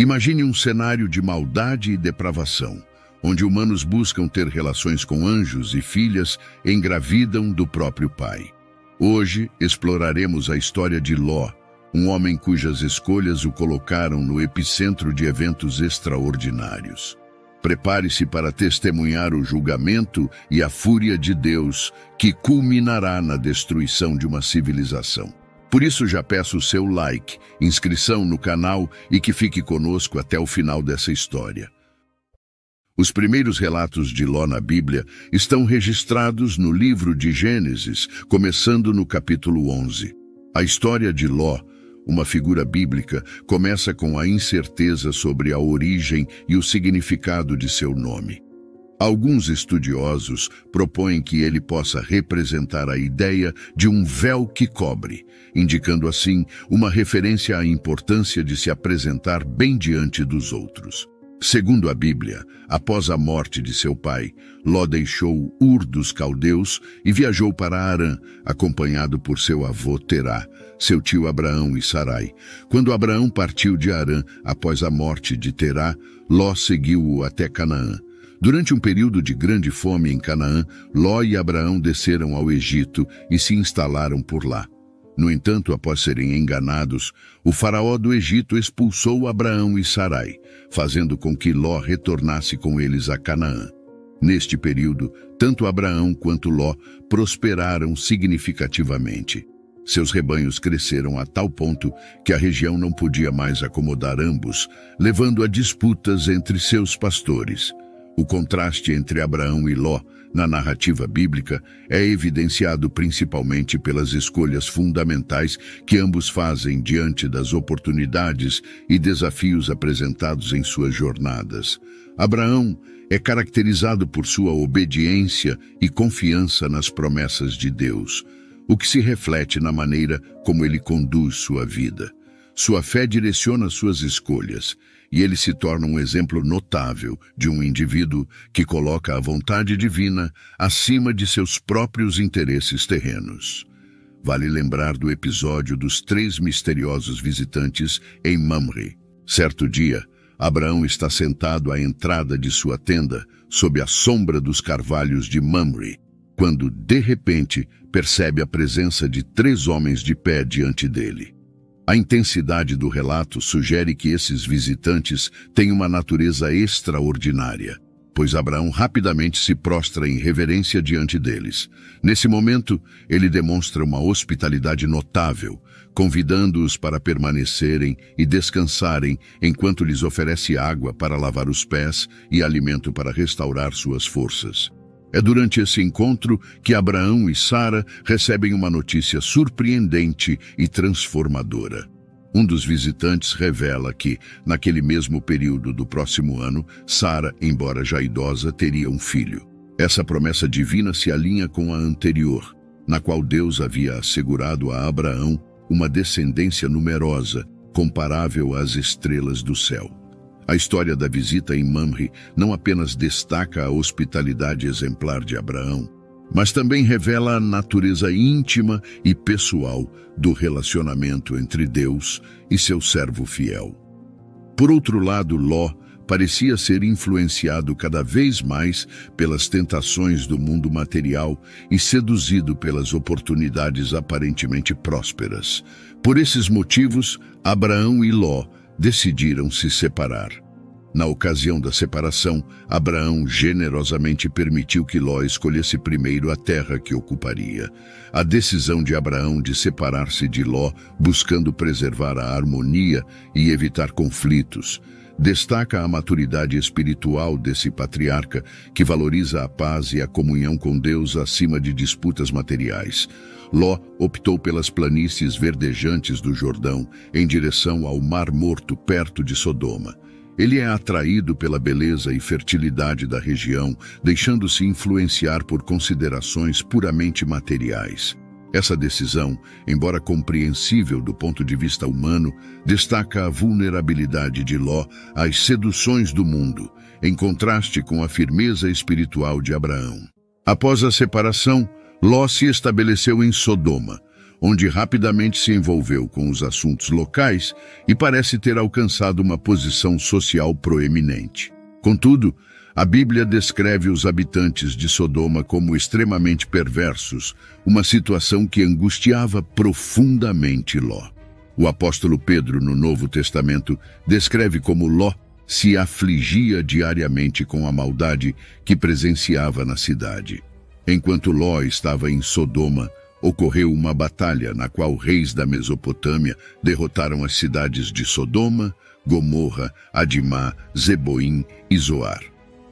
Imagine um cenário de maldade e depravação, onde humanos buscam ter relações com anjos e filhas engravidam do próprio pai. Hoje exploraremos a história de Ló, um homem cujas escolhas o colocaram no epicentro de eventos extraordinários. Prepare-se para testemunhar o julgamento e a fúria de Deus, que culminará na destruição de uma civilização. Por isso já peço o seu like, inscrição no canal e que fique conosco até o final dessa história. Os primeiros relatos de Ló na Bíblia estão registrados no livro de Gênesis, começando no capítulo 11. A história de Ló, uma figura bíblica, começa com a incerteza sobre a origem e o significado de seu nome. Alguns estudiosos propõem que ele possa representar a ideia de um véu que cobre, indicando assim uma referência à importância de se apresentar bem diante dos outros. Segundo a Bíblia, após a morte de seu pai, Ló deixou Ur dos Caldeus e viajou para Harã, acompanhado por seu avô Terá, seu tio Abraão e Sarai. Quando Abraão partiu de Harã após a morte de Terá, Ló seguiu-o até Canaã. Durante um período de grande fome em Canaã, Ló e Abraão desceram ao Egito e se instalaram por lá. No entanto, após serem enganados, o faraó do Egito expulsou Abraão e Sarai, fazendo com que Ló retornasse com eles a Canaã. Neste período, tanto Abraão quanto Ló prosperaram significativamente. Seus rebanhos cresceram a tal ponto que a região não podia mais acomodar ambos, levando a disputas entre seus pastores. O contraste entre Abraão e Ló, na narrativa bíblica, é evidenciado principalmente pelas escolhas fundamentais que ambos fazem diante das oportunidades e desafios apresentados em suas jornadas. Abraão é caracterizado por sua obediência e confiança nas promessas de Deus, o que se reflete na maneira como ele conduz sua vida. Sua fé direciona suas escolhas, e ele se torna um exemplo notável de um indivíduo que coloca a vontade divina acima de seus próprios interesses terrenos. Vale lembrar do episódio dos 3 misteriosos visitantes em Mamre. Certo dia, Abraão está sentado à entrada de sua tenda, sob a sombra dos carvalhos de Mamre, quando, de repente, percebe a presença de 3 homens de pé diante dele. A intensidade do relato sugere que esses visitantes têm uma natureza extraordinária, pois Abraão rapidamente se prostra em reverência diante deles. Nesse momento, ele demonstra uma hospitalidade notável, convidando-os para permanecerem e descansarem enquanto lhes oferece água para lavar os pés e alimento para restaurar suas forças. É durante esse encontro que Abraão e Sara recebem uma notícia surpreendente e transformadora. Um dos visitantes revela que, naquele mesmo período do próximo ano, Sara, embora já idosa, teria um filho. Essa promessa divina se alinha com a anterior, na qual Deus havia assegurado a Abraão uma descendência numerosa, comparável às estrelas do céu. A história da visita em Mamre não apenas destaca a hospitalidade exemplar de Abraão, mas também revela a natureza íntima e pessoal do relacionamento entre Deus e seu servo fiel. Por outro lado, Ló parecia ser influenciado cada vez mais pelas tentações do mundo material e seduzido pelas oportunidades aparentemente prósperas. Por esses motivos, Abraão e Ló decidiram se separar. Na ocasião da separação, Abraão generosamente permitiu que Ló escolhesse primeiro a terra que ocuparia. A decisão de Abraão de separar-se de Ló, buscando preservar a harmonia e evitar conflitos, destaca a maturidade espiritual desse patriarca que valoriza a paz e a comunhão com Deus acima de disputas materiais. Ló optou pelas planícies verdejantes do Jordão, em direção ao Mar Morto, perto de Sodoma. Ele é atraído pela beleza e fertilidade da região, deixando-se influenciar por considerações puramente materiais. Essa decisão, embora compreensível do ponto de vista humano, destaca a vulnerabilidade de Ló às seduções do mundo, em contraste com a firmeza espiritual de Abraão. Após a separação, Ló se estabeleceu em Sodoma, onde rapidamente se envolveu com os assuntos locais e parece ter alcançado uma posição social proeminente. Contudo, a Bíblia descreve os habitantes de Sodoma como extremamente perversos, uma situação que angustiava profundamente Ló. O apóstolo Pedro, no Novo Testamento, descreve como Ló se afligia diariamente com a maldade que presenciava na cidade. Enquanto Ló estava em Sodoma, ocorreu uma batalha na qual reis da Mesopotâmia derrotaram as cidades de Sodoma, Gomorra, Adimá, Zeboim e Zoar.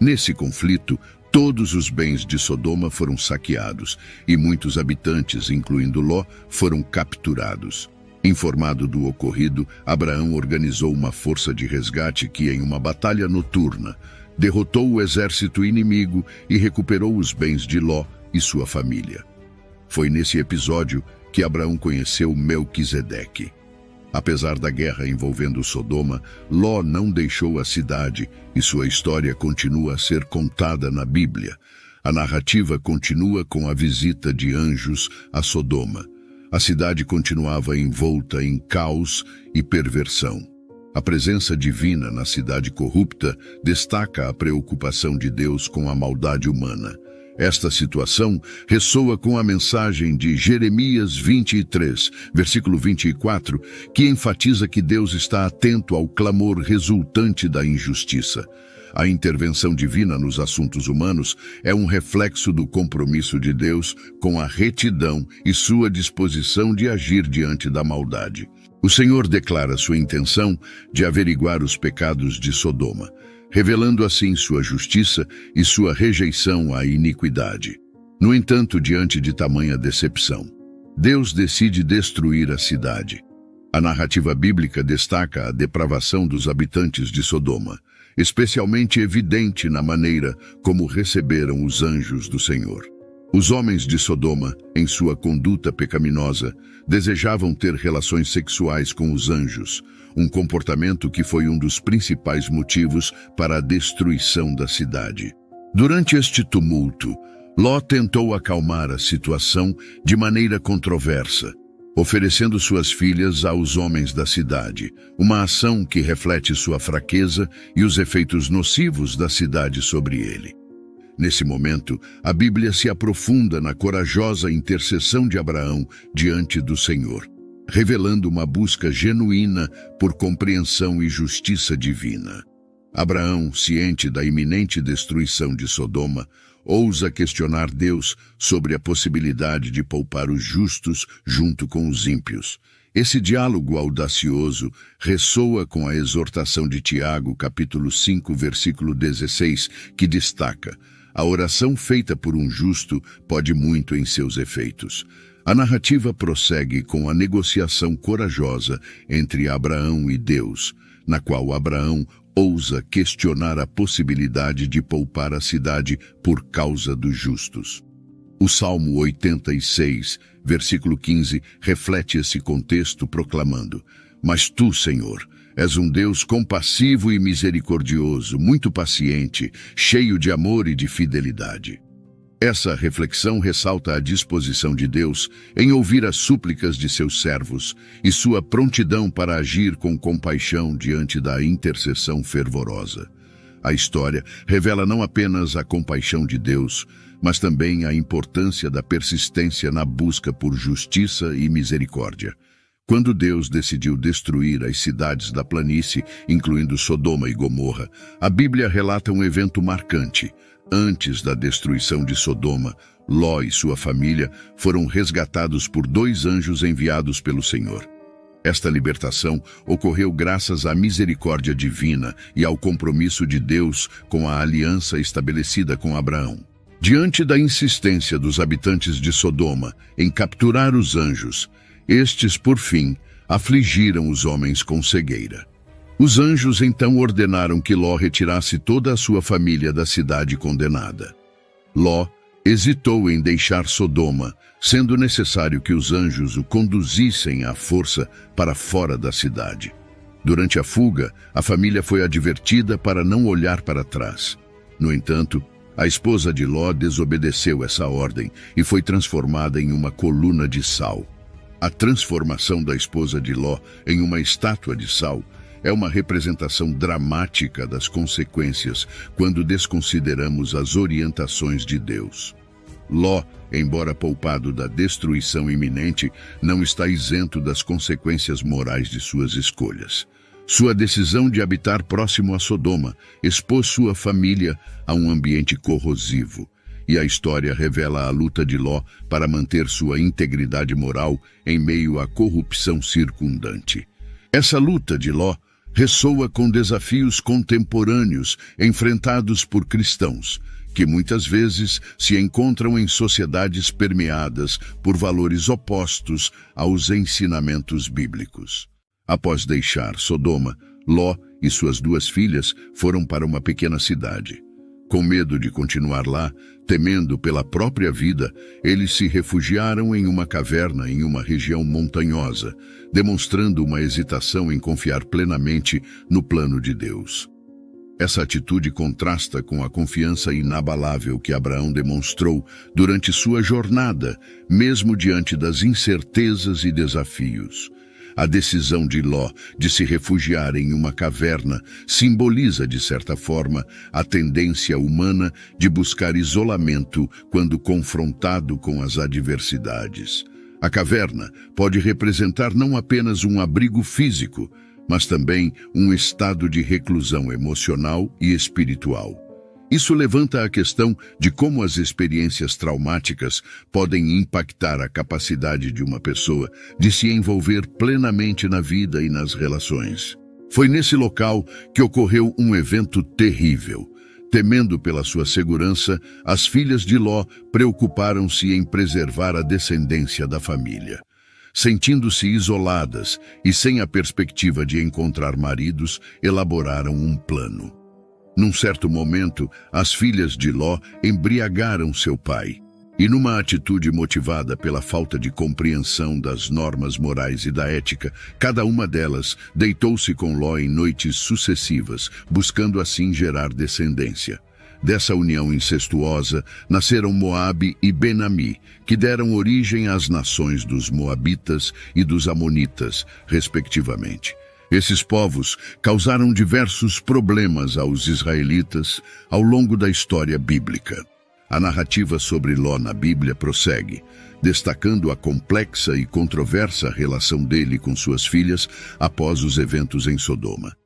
Nesse conflito, todos os bens de Sodoma foram saqueados e muitos habitantes, incluindo Ló, foram capturados. Informado do ocorrido, Abraão organizou uma força de resgate que, em uma batalha noturna, derrotou o exército inimigo e recuperou os bens de Ló e sua família. Foi nesse episódio que Abraão conheceu Melquisedeque. Apesar da guerra envolvendo Sodoma, Ló não deixou a cidade e sua história continua a ser contada na Bíblia. A narrativa continua com a visita de anjos a Sodoma. A cidade continuava envolta em caos e perversão. A presença divina na cidade corrupta destaca a preocupação de Deus com a maldade humana. Esta situação ressoa com a mensagem de Jeremias 23, versículo 24, que enfatiza que Deus está atento ao clamor resultante da injustiça. A intervenção divina nos assuntos humanos é um reflexo do compromisso de Deus com a retidão e sua disposição de agir diante da maldade. O Senhor declara sua intenção de averiguar os pecados de Sodoma, revelando assim sua justiça e sua rejeição à iniquidade. No entanto, diante de tamanha decepção, Deus decide destruir a cidade. A narrativa bíblica destaca a depravação dos habitantes de Sodoma, especialmente evidente na maneira como receberam os anjos do Senhor. Os homens de Sodoma, em sua conduta pecaminosa, desejavam ter relações sexuais com os anjos, um comportamento que foi um dos principais motivos para a destruição da cidade. Durante este tumulto, Ló tentou acalmar a situação de maneira controversa, oferecendo suas filhas aos homens da cidade, uma ação que reflete sua fraqueza e os efeitos nocivos da cidade sobre ele. Nesse momento, a Bíblia se aprofunda na corajosa intercessão de Abraão diante do Senhor, revelando uma busca genuína por compreensão e justiça divina. Abraão, ciente da iminente destruição de Sodoma, ousa questionar Deus sobre a possibilidade de poupar os justos junto com os ímpios. Esse diálogo audacioso ressoa com a exortação de Tiago, capítulo 5, versículo 16, que destaca: a oração feita por um justo pode muito em seus efeitos. A narrativa prossegue com a negociação corajosa entre Abraão e Deus, na qual Abraão ousa questionar a possibilidade de poupar a cidade por causa dos justos. O Salmo 86, versículo 15, reflete esse contexto proclamando: mas tu, Senhor, és um Deus compassivo e misericordioso, muito paciente, cheio de amor e de fidelidade. Essa reflexão ressalta a disposição de Deus em ouvir as súplicas de seus servos e sua prontidão para agir com compaixão diante da intercessão fervorosa. A história revela não apenas a compaixão de Deus, mas também a importância da persistência na busca por justiça e misericórdia. Quando Deus decidiu destruir as cidades da planície, incluindo Sodoma e Gomorra, a Bíblia relata um evento marcante. Antes da destruição de Sodoma, Ló e sua família foram resgatados por 2 anjos enviados pelo Senhor. Esta libertação ocorreu graças à misericórdia divina e ao compromisso de Deus com a aliança estabelecida com Abraão. Diante da insistência dos habitantes de Sodoma em capturar os anjos, estes, por fim, afligiram os homens com cegueira. Os anjos então ordenaram que Ló retirasse toda a sua família da cidade condenada. Ló hesitou em deixar Sodoma, sendo necessário que os anjos o conduzissem à força para fora da cidade. Durante a fuga, a família foi advertida para não olhar para trás. No entanto, a esposa de Ló desobedeceu essa ordem e foi transformada em uma coluna de sal. A transformação da esposa de Ló em uma estátua de sal é uma representação dramática das consequências quando desconsideramos as orientações de Deus. Ló, embora poupado da destruição iminente, não está isento das consequências morais de suas escolhas. Sua decisão de habitar próximo a Sodoma expôs sua família a um ambiente corrosivo, e a história revela a luta de Ló para manter sua integridade moral em meio à corrupção circundante. Essa luta de Ló ressoa com desafios contemporâneos enfrentados por cristãos, que muitas vezes se encontram em sociedades permeadas por valores opostos aos ensinamentos bíblicos. Após deixar Sodoma, Ló e suas 2 filhas foram para uma pequena cidade. Com medo de continuar lá, temendo pela própria vida, eles se refugiaram em uma caverna em uma região montanhosa, demonstrando uma hesitação em confiar plenamente no plano de Deus. Essa atitude contrasta com a confiança inabalável que Abraão demonstrou durante sua jornada, mesmo diante das incertezas e desafios. A decisão de Ló de se refugiar em uma caverna simboliza, de certa forma, a tendência humana de buscar isolamento quando confrontado com as adversidades. A caverna pode representar não apenas um abrigo físico, mas também um estado de reclusão emocional e espiritual. Isso levanta a questão de como as experiências traumáticas podem impactar a capacidade de uma pessoa de se envolver plenamente na vida e nas relações. Foi nesse local que ocorreu um evento terrível. Temendo pela sua segurança, as filhas de Ló preocuparam-se em preservar a descendência da família. Sentindo-se isoladas e sem a perspectiva de encontrar maridos, elaboraram um plano. Num certo momento, as filhas de Ló embriagaram seu pai, e numa atitude motivada pela falta de compreensão das normas morais e da ética, cada uma delas deitou-se com Ló em noites sucessivas, buscando assim gerar descendência. Dessa união incestuosa nasceram Moabe e Ben-Ami, que deram origem às nações dos Moabitas e dos Amonitas, respectivamente. Esses povos causaram diversos problemas aos israelitas ao longo da história bíblica. A narrativa sobre Ló na Bíblia prossegue, destacando a complexa e controversa relação dele com suas filhas após os eventos em Sodoma.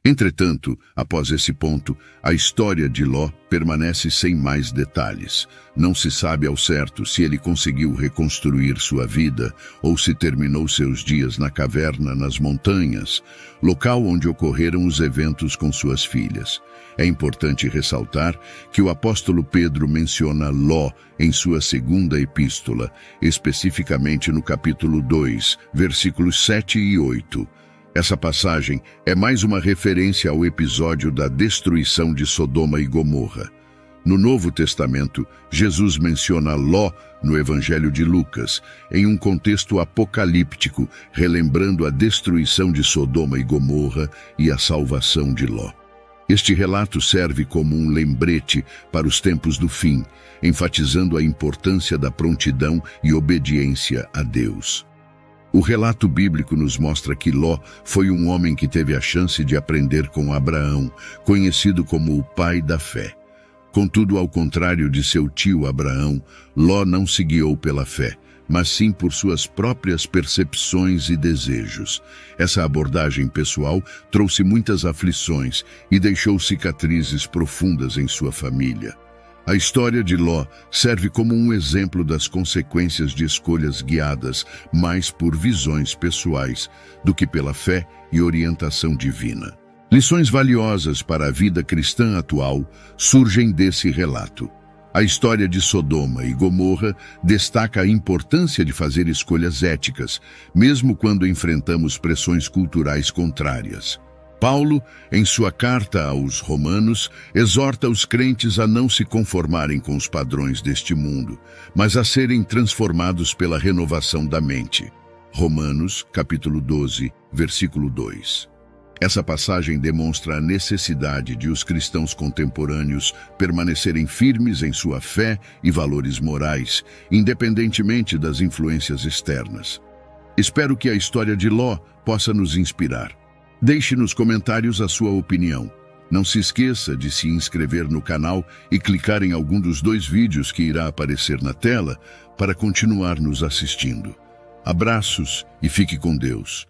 Entretanto, após esse ponto, a história de Ló permanece sem mais detalhes. Não se sabe ao certo se ele conseguiu reconstruir sua vida ou se terminou seus dias na caverna nas montanhas, local onde ocorreram os eventos com suas filhas. É importante ressaltar que o apóstolo Pedro menciona Ló em sua 2ª epístola, especificamente no capítulo 2, versículos 7 e 8. Essa passagem é mais uma referência ao episódio da destruição de Sodoma e Gomorra. No Novo Testamento, Jesus menciona Ló no Evangelho de Lucas, em um contexto apocalíptico, relembrando a destruição de Sodoma e Gomorra e a salvação de Ló. Este relato serve como um lembrete para os tempos do fim, enfatizando a importância da prontidão e obediência a Deus. O relato bíblico nos mostra que Ló foi um homem que teve a chance de aprender com Abraão, conhecido como o pai da fé. Contudo, ao contrário de seu tio Abraão, Ló não se guiou pela fé, mas sim por suas próprias percepções e desejos. Essa abordagem pessoal trouxe muitas aflições e deixou cicatrizes profundas em sua família. A história de Ló serve como um exemplo das consequências de escolhas guiadas mais por visões pessoais do que pela fé e orientação divina. Lições valiosas para a vida cristã atual surgem desse relato. A história de Sodoma e Gomorra destaca a importância de fazer escolhas éticas, mesmo quando enfrentamos pressões culturais contrárias. Paulo, em sua carta aos Romanos, exorta os crentes a não se conformarem com os padrões deste mundo, mas a serem transformados pela renovação da mente. Romanos, capítulo 12, versículo 2. Essa passagem demonstra a necessidade de os cristãos contemporâneos permanecerem firmes em sua fé e valores morais, independentemente das influências externas. Espero que a história de Ló possa nos inspirar. Deixe nos comentários a sua opinião. Não se esqueça de se inscrever no canal e clicar em algum dos 2 vídeos que irá aparecer na tela para continuar nos assistindo. Abraços e fique com Deus.